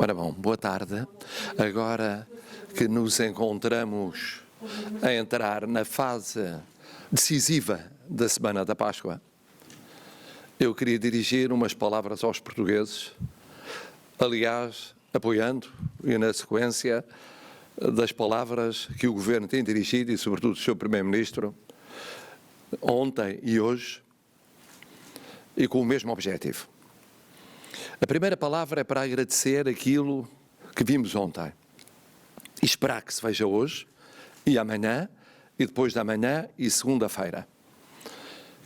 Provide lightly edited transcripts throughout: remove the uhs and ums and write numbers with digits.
Ora bom, boa tarde. Agora que nos encontramos a entrar na fase decisiva da Semana da Páscoa, eu queria dirigir umas palavras aos portugueses, aliás, apoiando e na sequência das palavras que o Governo tem dirigido e, sobretudo, o Sr. Primeiro-Ministro, ontem e hoje, e com o mesmo objetivo. A primeira palavra é para agradecer aquilo que vimos ontem e esperar que se veja hoje e amanhã e depois de amanhã e segunda-feira,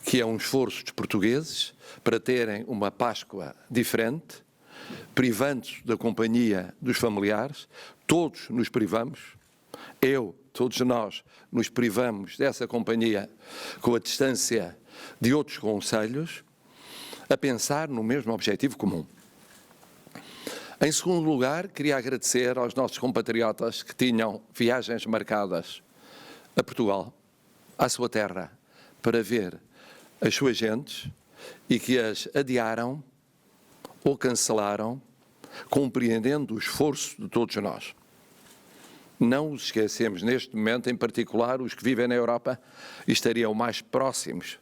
que é um esforço dos portugueses para terem uma Páscoa diferente, privando-se da companhia dos familiares. Todos nos privamos, todos nós nos privamos dessa companhia com a distância de outros concelhos, a pensar no mesmo objetivo comum. Em segundo lugar, queria agradecer aos nossos compatriotas que tinham viagens marcadas a Portugal, à sua terra, para ver as suas gentes e que as adiaram ou cancelaram, compreendendo o esforço de todos nós. Não os esquecemos neste momento, em particular os que vivem na Europa e estariam mais próximos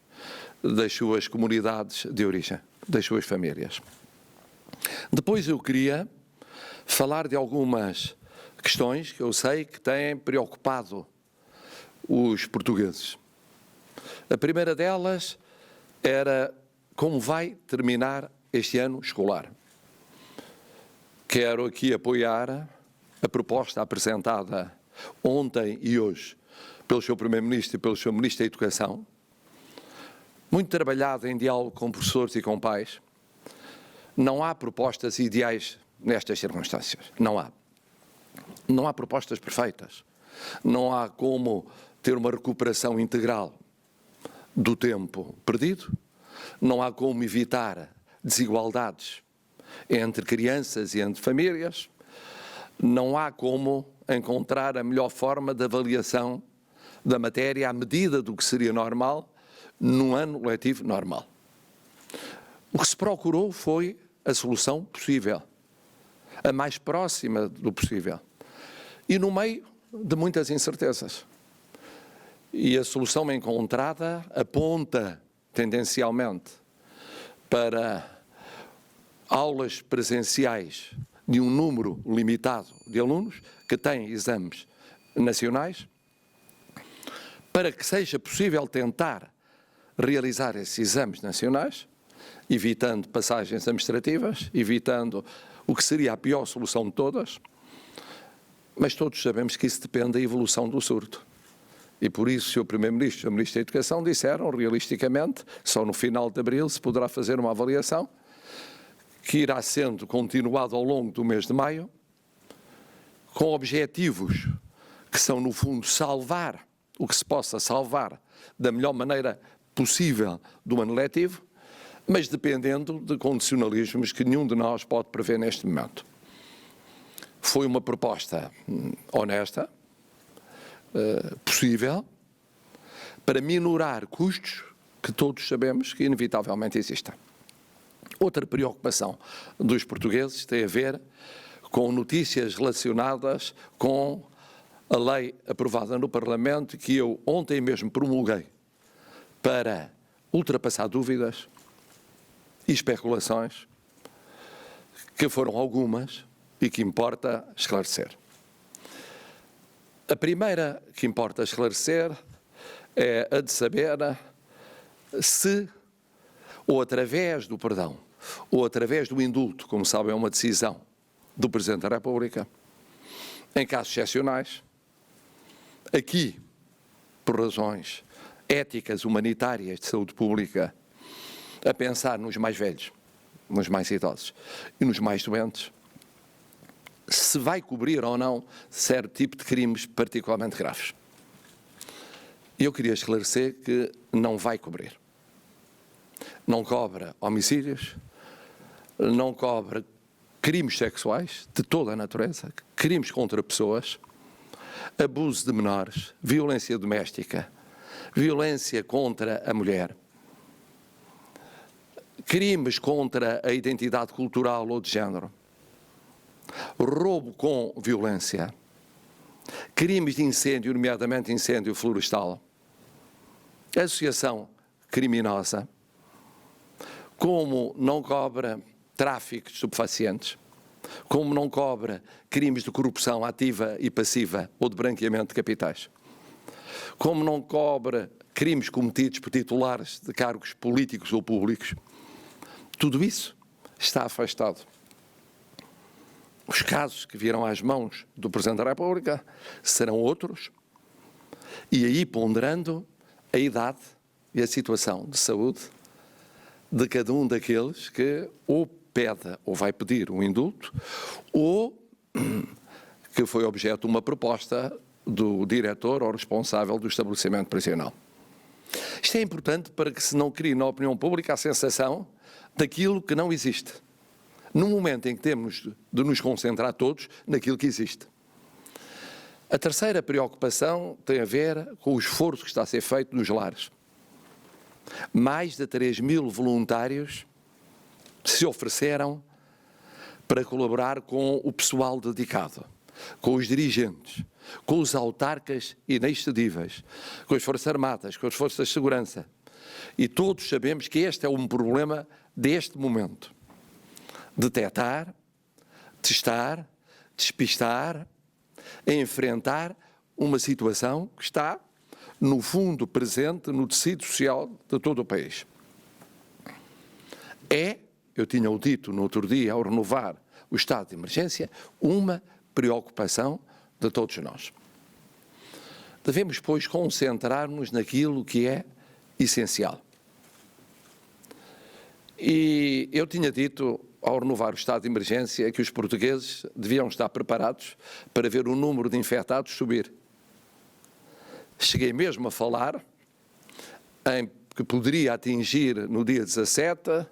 das suas comunidades de origem, das suas famílias. Depois eu queria falar de algumas questões que eu sei que têm preocupado os portugueses. A primeira delas era como vai terminar este ano escolar. Quero aqui apoiar a proposta apresentada ontem e hoje pelo Sr. Primeiro-Ministro e pelo Sr. Ministro da Educação, muito trabalhado em diálogo com professores e com pais. Não há propostas ideais nestas circunstâncias. Não há. Não há propostas perfeitas. Não há como ter uma recuperação integral do tempo perdido. Não há como evitar desigualdades entre crianças e entre famílias. Não há como encontrar a melhor forma de avaliação da matéria à medida do que seria normal num ano letivo normal. O que se procurou foi a solução possível, a mais próxima do possível, e no meio de muitas incertezas. E a solução encontrada aponta tendencialmente para aulas presenciais de um número limitado de alunos que têm exames nacionais, para que seja possível tentar realizar esses exames nacionais, evitando passagens administrativas, evitando o que seria a pior solução de todas, mas todos sabemos que isso depende da evolução do surto. E por isso o Sr. Primeiro-Ministro e o Ministro da Educação disseram, realisticamente, só no final de abril se poderá fazer uma avaliação, que irá sendo continuado ao longo do mês de maio, com objetivos que são, no fundo, salvar o que se possa salvar da melhor maneira possível do ano letivo, mas dependendo de condicionalismos que nenhum de nós pode prever neste momento. Foi uma proposta honesta, possível, para minorar custos que todos sabemos que inevitavelmente existem. Outra preocupação dos portugueses tem a ver com notícias relacionadas com a lei aprovada no Parlamento que eu ontem mesmo promulguei para ultrapassar dúvidas e especulações, que foram algumas e que importa esclarecer. A primeira que importa esclarecer é a de saber se, ou através do perdão, ou através do indulto, como sabem, é uma decisão do Presidente da República, em casos excepcionais, aqui, por razões éticas, humanitárias, de saúde pública, a pensar nos mais velhos, nos mais idosos e nos mais doentes, se vai cobrir ou não certo tipo de crimes particularmente graves. E eu queria esclarecer que não vai cobrir. Não cobra homicídios, não cobra crimes sexuais de toda a natureza, crimes contra pessoas, abuso de menores, violência doméstica, violência contra a mulher, crimes contra a identidade cultural ou de género, roubo com violência, crimes de incêndio, nomeadamente incêndio florestal, associação criminosa, como não cobra tráfico de estupefacientes, como não cobra crimes de corrupção ativa e passiva ou de branqueamento de capitais, como não cobra crimes cometidos por titulares de cargos políticos ou públicos. Tudo isso está afastado. Os casos que virão às mãos do Presidente da República serão outros, e aí ponderando a idade e a situação de saúde de cada um daqueles que ou pede ou vai pedir um indulto, ou que foi objeto de uma proposta do diretor ou responsável do estabelecimento prisional. Isto é importante para que se não crie na opinião pública a sensação daquilo que não existe, no momento em que temos de nos concentrar todos naquilo que existe. A terceira preocupação tem a ver com o esforço que está a ser feito nos lares. Mais de 3.000 voluntários se ofereceram para colaborar com o pessoal dedicado, com os dirigentes, com os autarcas inexcedíveis, com as Forças Armadas, com as Forças de Segurança. E todos sabemos que este é um problema deste momento. Detectar, testar, despistar, enfrentar uma situação que está, no fundo, presente no tecido social de todo o país. Eu tinha o dito no outro dia, ao renovar o estado de emergência, uma preocupação de todos nós. Devemos, pois, concentrar-nos naquilo que é essencial. E eu tinha dito, ao renovar o estado de emergência, que os portugueses deviam estar preparados para ver o número de infectados subir. Cheguei mesmo a falar em que poderia atingir, no dia 17,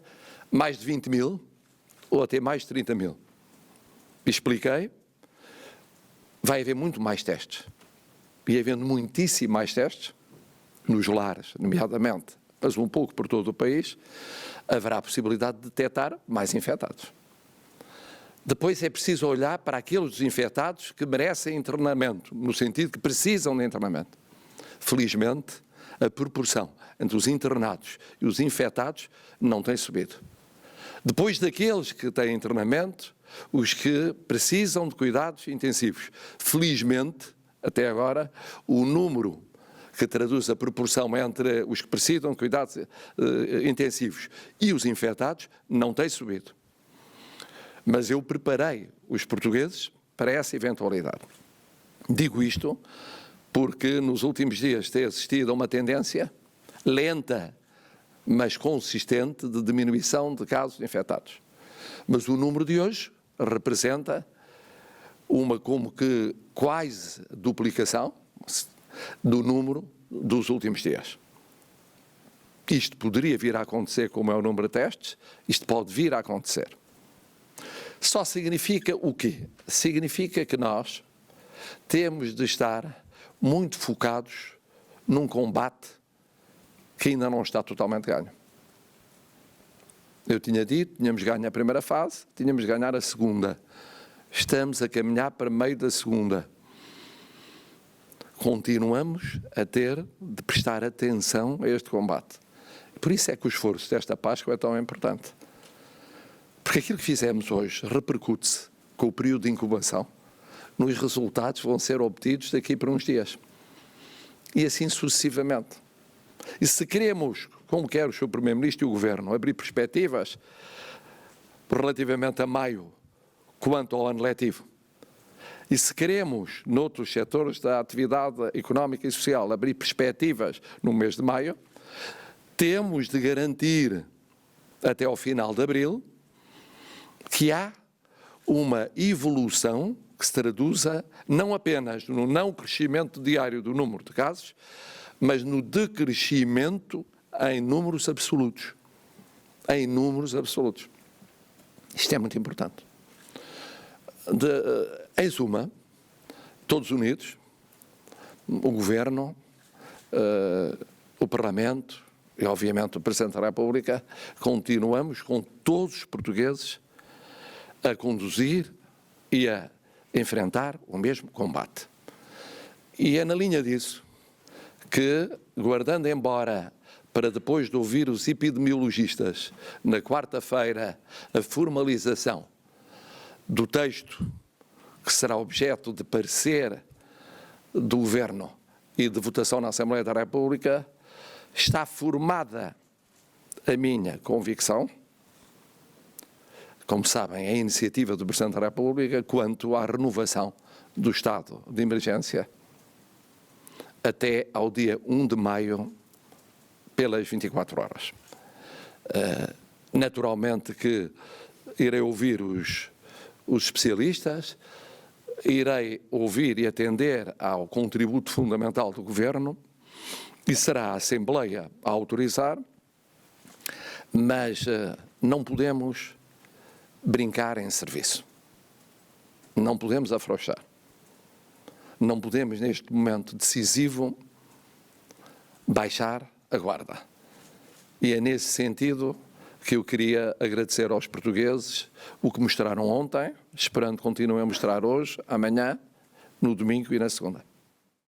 mais de 20.000 ou até mais de 30.000. Expliquei, vai haver muito mais testes. E havendo muitíssimo mais testes, nos lares, nomeadamente, mas um pouco por todo o país, haverá a possibilidade de detectar mais infectados. Depois é preciso olhar para aqueles dos infectados que merecem internamento, no sentido que precisam de internamento. Felizmente, a proporção entre os internados e os infectados não tem subido. Depois daqueles que têm internamento, os que precisam de cuidados intensivos. Felizmente, até agora, o número que traduz a proporção entre os que precisam de cuidados intensivos e os infectados não tem subido. Mas eu preparei os portugueses para essa eventualidade. Digo isto porque nos últimos dias tem assistido a uma tendência lenta, mas consistente, de diminuição de casos infectados. Mas o número de hoje representa uma como que quase duplicação do número dos últimos dias. Isto poderia vir a acontecer, como é o número de testes, isto pode vir a acontecer. Só significa o quê? Significa que nós temos de estar muito focados num combate que ainda não está totalmente ganho. Eu tinha dito, tínhamos ganho a primeira fase, tínhamos de ganhar a segunda. Estamos a caminhar para meio da segunda. Continuamos a ter de prestar atenção a este combate. Por isso é que o esforço desta Páscoa é tão importante. Porque aquilo que fizemos hoje repercute-se com o período de incubação nos resultados que vão ser obtidos daqui por uns dias. E assim sucessivamente. E se queremos, como quer o Sr. Primeiro-Ministro e o Governo, abrir perspectivas relativamente a maio quanto ao ano letivo, e se queremos, noutros setores da atividade económica e social, abrir perspectivas no mês de maio, temos de garantir até ao final de abril que há uma evolução que se traduza não apenas no não crescimento diário do número de casos, mas no decrescimento em números absolutos. Em números absolutos. Isto é muito importante. Em suma, todos unidos, o Governo, o Parlamento e, obviamente, o Presidente da República, continuamos com todos os portugueses a conduzir e a enfrentar o mesmo combate. E é na linha disso que, guardando embora para depois de ouvir os epidemiologistas, na quarta-feira, a formalização do texto que será objeto de parecer do Governo e de votação na Assembleia da República, está formada a minha convicção, como sabem, é a iniciativa do Presidente da República quanto à renovação do estado de emergência até ao dia 1 de maio, pelas 24 horas. Naturalmente que irei ouvir os especialistas, irei ouvir e atender ao contributo fundamental do Governo e será a Assembleia a autorizar, mas não podemos brincar em serviço. Não podemos afrouxar. Não podemos, neste momento decisivo, baixar a guarda. E é nesse sentido que eu queria agradecer aos portugueses o que mostraram ontem, esperando que continuem a mostrar hoje, amanhã, no domingo e na segunda.